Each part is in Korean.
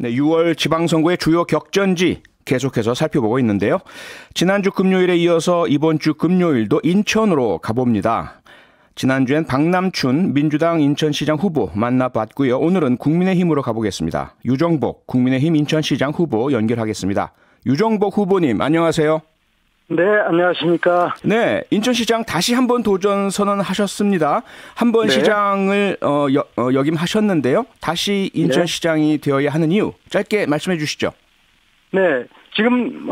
네, 6월 지방선거의 주요 격전지 계속해서 살펴보고 있는데요. 지난주 금요일에 이어서 이번 주 금요일도 인천으로 가봅니다. 지난주엔 박남춘 민주당 인천시장 후보 만나봤고요. 오늘은 국민의힘으로 가보겠습니다. 유정복 국민의힘 인천시장 후보 연결하겠습니다. 유정복 후보님 안녕하세요. 네, 안녕하십니까. 네, 인천시장 다시 한번 도전 선언하셨습니다. 한번 네. 시장을 역임하셨는데요. 다시 인천시장이 되어야 하는 이유 짧게 말씀해 주시죠. 네, 지금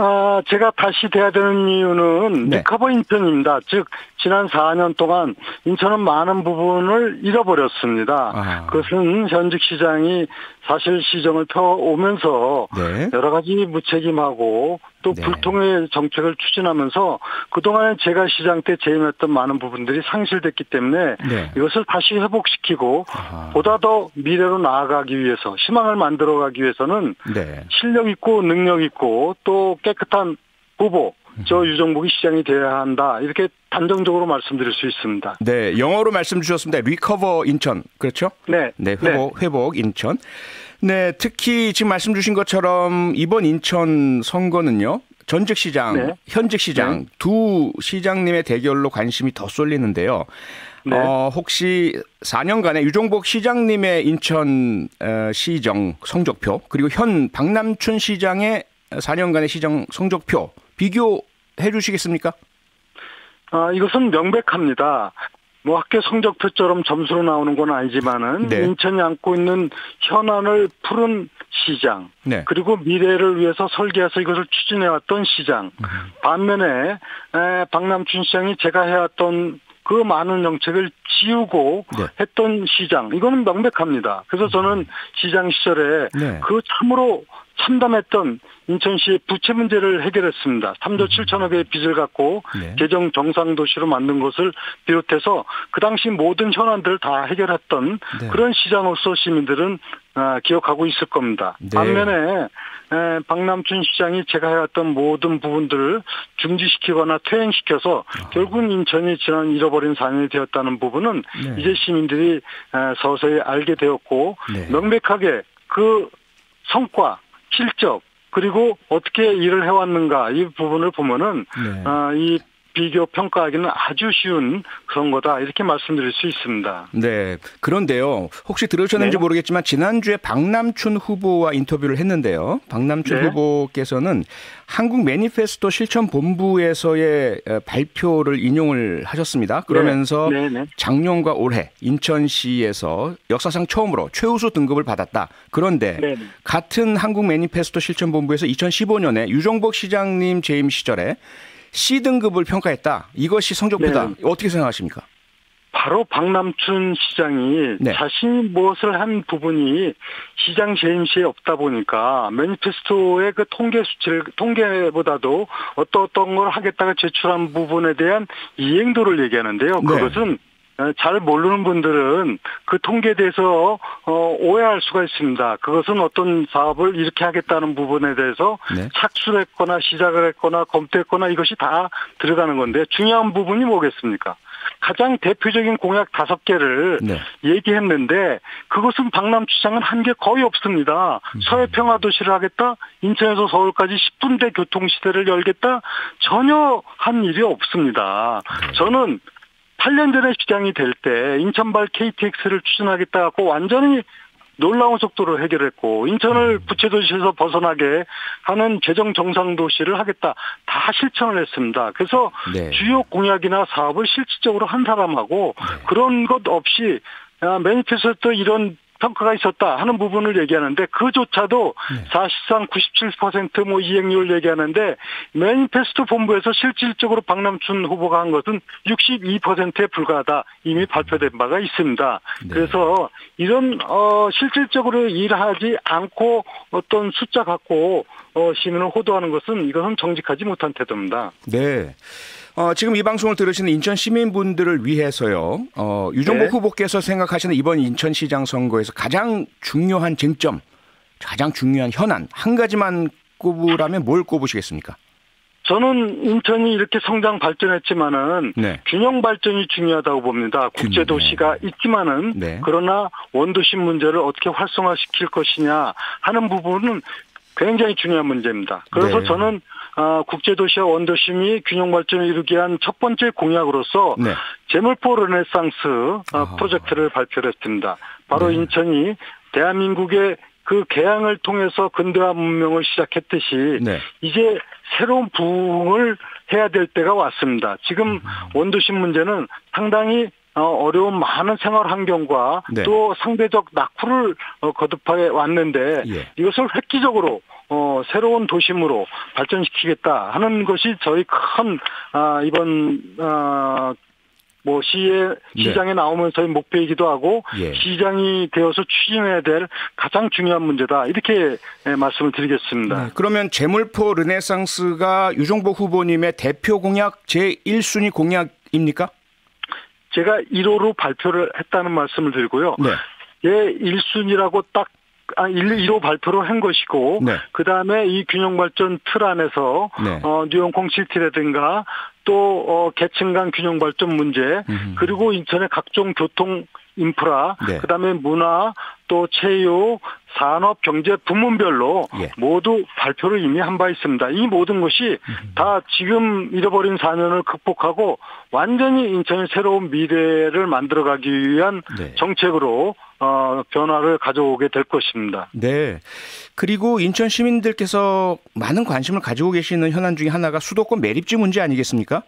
제가 다시 돼야 되는 이유는 네. 리커버 인천입니다. 즉 지난 4년 동안 인천은 많은 부분을 잃어버렸습니다. 그것은 현직 시장이 사실 시정을 펴오면서 네. 여러 가지 무책임하고 또 네. 불통의 정책을 추진하면서 그동안 제가 시장 때 재임했던 많은 부분들이 상실됐기 때문에 네. 이것을 다시 회복시키고 보다 더 미래로 나아가기 위해서 희망을 만들어가기 위해서는 네. 실력 있고 능력 있고 또 깨끗한 후보 저 유정복이 시장이 되어야 한다 이렇게 단정적으로 말씀드릴 수 있습니다. 네, 영어로 말씀 주셨습니다. 리커버 인천 그렇죠? 네, 네, 회복 인천. 네, 특히 지금 말씀 주신 것처럼 이번 인천 선거는요. 전직 시장, 네. 현직 시장 네. 두 시장님의 대결로 관심이 더 쏠리는데요. 네. 혹시 4년간의 유정복 시장님의 인천 시정 성적표 그리고 현 박남춘 시장의 4년간의 시정 성적표 비교해 주시겠습니까? 이것은 명백합니다. 뭐 학교 성적표처럼 점수로 나오는 건 아니지만은 네. 인천이 안고 있는 현안을 푸른 시장 네. 그리고 미래를 위해서 설계해서 이것을 추진해왔던 시장 반면에 박남춘 시장이 제가 해왔던 그 많은 정책을 지우고 네. 했던 시장 이거는 명백합니다. 그래서 저는 시장 시절에 네. 그 참으로 참담했던 인천시의 부채 문제를 해결했습니다. 3조 7천억의 빚을 갖고 네. 재정 경상도시로 만든 것을 비롯해서 그 당시 모든 현안들을 다 해결했던 네. 그런 시장으로서 시민들은 기억하고 있을 겁니다. 네. 반면에 박남춘 시장이 제가 해왔던 모든 부분들을 중지시키거나 퇴행시켜서 결국은 인천이 지난 잃어버린 4년이 되었다는 부분은 네. 이제 시민들이 서서히 알게 되었고 네. 명백하게 그 성과 실적 그리고 어떻게 일을 해왔는가 이 부분을 보면은 네. 이 비교 평가하기는 아주 쉬운 그런 거다 이렇게 말씀드릴 수 있습니다. 네. 그런데요. 혹시 들으셨는지 네. 모르겠지만 지난주에 박남춘 후보와 인터뷰를 했는데요. 박남춘 네. 후보께서는 한국 매니페스토 실천본부에서의 발표를 인용을 하셨습니다. 그러면서 네. 네. 작년과 올해 인천시에서 역사상 처음으로 최우수 등급을 받았다. 그런데 네. 같은 한국 매니페스토 실천본부에서 2015년에 유정복 시장님 재임 시절에 C등급을 평가했다. 이것이 성적표다. 네. 어떻게 생각하십니까? 바로 바로 박남춘 시장이 네. 자신이 무엇을 한 부분이 시장 재임 시에 없다 보니까 매니페스토의 그 통계보다도 어떤 걸 하겠다가 제출한 부분에 대한 이행도를 얘기하는데요. 네. 그것은 잘 모르는 분들은 그 통계에 대해서 오해할 수가 있습니다. 그것은 어떤 사업을 이렇게 하겠다는 부분에 대해서 네. 착수를 했거나 시작을 했거나 검토했거나 이것이 다 들어가는 건데 중요한 부분이 뭐겠습니까? 가장 대표적인 공약 5개를 네. 얘기했는데 그것은 박남춘 시장은 한 게 거의 없습니다. 서해평화도시를 하겠다. 인천에서 서울까지 10분대 교통시대를 열겠다. 전혀 한 일이 없습니다. 저는 8년 전에 시장이 될 때 인천발 KTX를 추진하겠다 하고 완전히 놀라운 속도로 해결했고 인천을 부채도시에서 벗어나게 하는 재정 정상도시를 하겠다. 다 실천을 했습니다. 그래서 네. 주요 공약이나 사업을 실질적으로 한 사람하고 그런 것 없이 매니페스토 이런 평가가 있었다 하는 부분을 얘기하는데 그조차도 사실상 97% 이행률 얘기하는데 매니페스토 본부에서 실질적으로 박남춘 후보가 한 것은 62%에 불과하다 이미 발표된 바가 있습니다. 네. 그래서 이런 실질적으로 일하지 않고 어떤 숫자 갖고 시민을 호도하는 것은 이것은 정직하지 못한 태도입니다. 네. 지금 이 방송을 들으시는 인천 시민분들을 위해서요. 유정복 네. 후보께서 생각하시는 이번 인천시장 선거에서 가장 중요한 쟁점, 가장 중요한 현안 한 가지만 꼽으라면 뭘 꼽으시겠습니까? 저는 인천이 이렇게 성장 발전했지만은 네. 균형 발전이 중요하다고 봅니다. 국제도시가 있지만은 네. 그러나 원도시 문제를 어떻게 활성화시킬 것이냐 하는 부분은 굉장히 중요한 문제입니다. 그래서 네. 저는 국제도시와 원도심이 균형 발전을 이루기 위한 첫 번째 공약으로서 네. 제물포 르네상스 프로젝트를 발표했습니다. 바로 네. 인천이 대한민국의 그 개항을 통해서 근대화 문명을 시작했듯이 네. 이제 새로운 부흥을 해야 될 때가 왔습니다. 지금 원도심 문제는 상당히 어려운 많은 생활 환경과 네. 또 상대적 낙후를 거듭해 왔는데 예. 이것을 획기적으로 새로운 도심으로 발전시키겠다 하는 것이 저희 큰 이번 시장에 나오면서의 목표이기도 하고 예. 시장이 되어서 추진해야 될 가장 중요한 문제다 이렇게 말씀을 드리겠습니다. 네. 그러면 제물포 르네상스가 유정복 후보님의 대표 공약 제1순위 공약입니까? 제가 1호로 발표를 했다는 말씀을 드리고요. 네. 예, 1순위라고 1호 발표를 한 것이고, 네. 그 다음에 이 균형발전 틀 안에서, 네. 뉴욕 홍시티라든가, 또, 계층 간 균형발전 문제, 그리고 인천의 각종 교통 인프라, 네. 그 다음에 문화, 또 체육, 산업, 경제 부문별로 예. 모두 발표를 이미 한 바 있습니다. 이 모든 것이 다 지금 잃어버린 4년을 극복하고 완전히 인천의 새로운 미래를 만들어가기 위한 네. 정책으로 변화를 가져오게 될 것입니다. 네. 그리고 인천 시민들께서 많은 관심을 가지고 계시는 현안 중에 하나가 수도권 매립지 문제 아니겠습니까?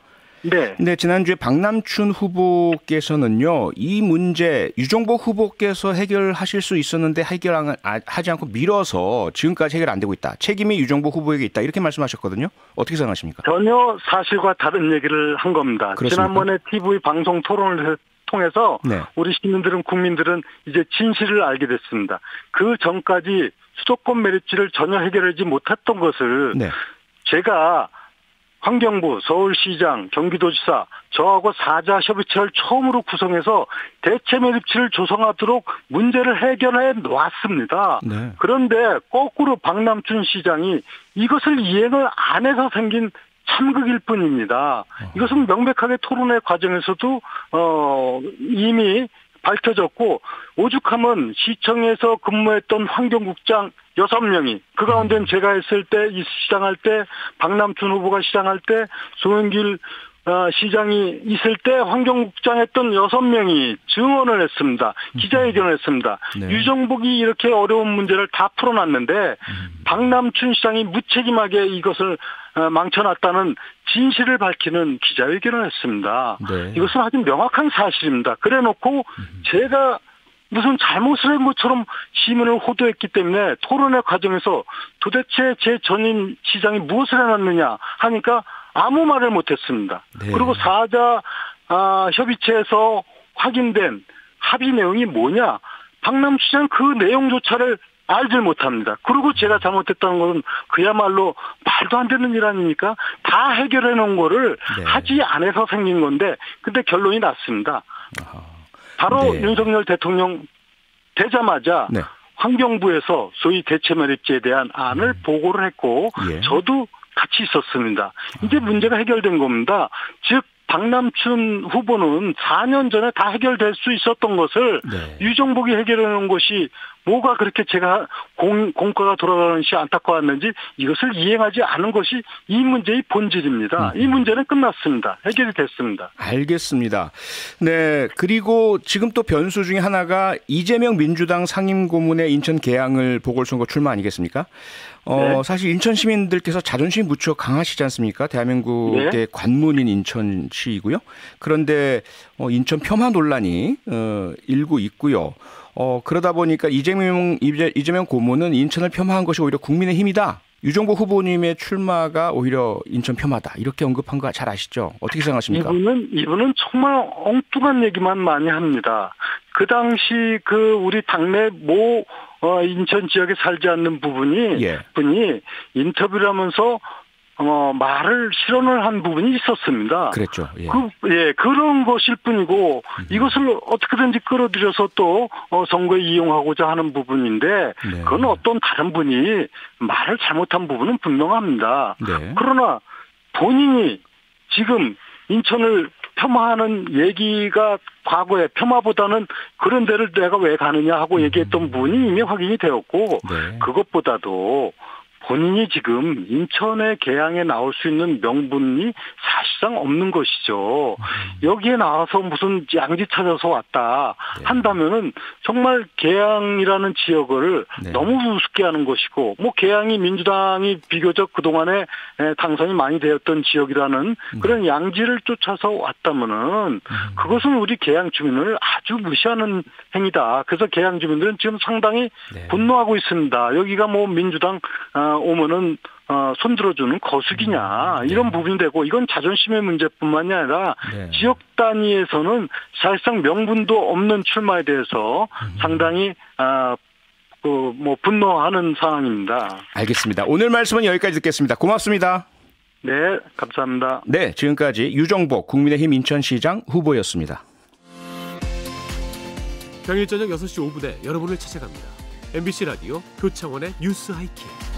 네. 근데 지난주에 박남춘 후보께서는요, 이 문제 유정복 후보께서 해결하실 수 있었는데 해결하지 않고 미뤄서 지금까지 해결 안 되고 있다. 책임이 유정복 후보에게 있다. 이렇게 말씀하셨거든요. 어떻게 생각하십니까? 전혀 사실과 다른 얘기를 한 겁니다. 그렇습니까? 지난번에 TV 방송 토론을 통해서 네. 우리 시민들은 국민들은 이제 진실을 알게 됐습니다. 그 전까지 수도권 매립지를 전혀 해결하지 못했던 것을 네. 제가 환경부, 서울시장, 경기도지사 저하고 4자 협의체를 처음으로 구성해서 대체 매립지를 조성하도록 문제를 해결해 놓았습니다. 네. 그런데 거꾸로 박남춘 시장이 이것을 이행을 안 해서 생긴 참극일 뿐입니다. 이것은 명백하게 토론회 과정에서도 이미 밝혀졌고 오죽하면 시청에서 근무했던 환경국장 6명이 그 가운데는 제가 했을 때 시장할 때 박남춘 후보가 시장할 때 송영길 시장이 있을 때 환경국장 했던 6명이 증언을 했습니다. 기자회견을 했습니다. 네. 유정복이 이렇게 어려운 문제를 다 풀어놨는데 박남춘 시장이 무책임하게 이것을 망쳐놨다는 진실을 밝히는 기자회견을 했습니다. 네. 이것은 아주 명확한 사실입니다. 그래놓고 제가 무슨 잘못을 한 것처럼 시민을 호도했기 때문에 토론회 과정에서 도대체 제 전임 시장이 무엇을 해놨느냐 하니까 아무 말을 못했습니다. 네. 그리고 4자 협의체에서 확인된 합의 내용이 뭐냐? 박남춘 시장 그 내용조차를 알질 못합니다. 그리고 제가 잘못했다는 것은 그야말로 말도 안 되는 일 아닙니까? 다 해결해 놓은 거를 네. 하지 않아서 생긴 건데 근데 결론이 났습니다. 바로 네. 윤석열 대통령 되자마자 네. 환경부에서 소위 대체 매립지에 대한 안을 보고를 했고 예. 저도 같이 있었습니다. 이제 문제가 해결된 겁니다. 즉 박남춘 후보는 4년 전에 다 해결될 수 있었던 것을 네. 유정복이 해결해 놓은 것이 뭐가 그렇게 제가 공과가 돌아가는 것이 안타까웠는지 이것을 이행하지 않은 것이 이 문제의 본질입니다. 이 문제는 끝났습니다. 해결이 됐습니다. 알겠습니다. 네. 그리고 지금 또 변수 중에 하나가 이재명 민주당 상임고문의 인천 계양을 보궐선거 출마 아니겠습니까? 네. 사실 인천 시민들께서 자존심이 무척 강하시지 않습니까? 대한민국의 네. 관문인 인천시이고요. 그런데 인천 폄하 논란이 일고 있고요. 그러다 보니까 이재명 고문은 인천을 폄하한 것이 오히려 국민의힘이다. 유정복 후보님의 출마가 오히려 인천 폄하다. 이렇게 언급한 거 잘 아시죠? 어떻게 생각하십니까? 이분은 정말 엉뚱한 얘기만 많이 합니다. 그 당시 우리 당내 인천 지역에 살지 않는 분이 인터뷰를 하면서 말을 실언을 한 부분이 있었습니다. 그랬죠. 예. 그런 것일 뿐이고 이것을 어떻게든지 끌어들여서 또 선거에 이용하고자 하는 부분인데 네. 그건 어떤 다른 분이 말을 잘못한 부분은 분명합니다. 네. 그러나 본인이 지금 인천을 폄하하는 얘기가 과거에 폄하보다는 그런 데를 내가 왜 가느냐 하고 얘기했던 부분이 이미 확인이 되었고 네. 그것보다도 본인이 지금 인천의 계양에 나올 수 있는 명분이 사실상 없는 것이죠. 여기에 나와서 무슨 양지 찾아서 왔다 한다면은 정말 계양이라는 지역을 네. 너무 우습게 하는 것이고 뭐 계양이 민주당이 비교적 그동안에 당선이 많이 되었던 지역이라는 그런 양지를 쫓아서 왔다면은 그것은 우리 계양 주민을 아주 무시하는 행위다. 그래서 계양 주민들은 지금 상당히 네. 분노하고 있습니다. 여기가 뭐 민주당 오면은 손들어주는 거수기냐 이런 부분이 되고 이건 자존심의 문제뿐만이 아니라 네. 지역 단위에서는 사실상 명분도 없는 출마에 대해서 상당히 뭐 분노하는 상황입니다. 알겠습니다. 오늘 말씀은 여기까지 듣겠습니다. 고맙습니다. 네, 감사합니다. 네, 지금까지 유정복 국민의힘 인천시장 후보였습니다. 평일 저녁 6시 5분에 여러분을 찾아갑니다. MBC 라디오 표창원의 뉴스 하이킥.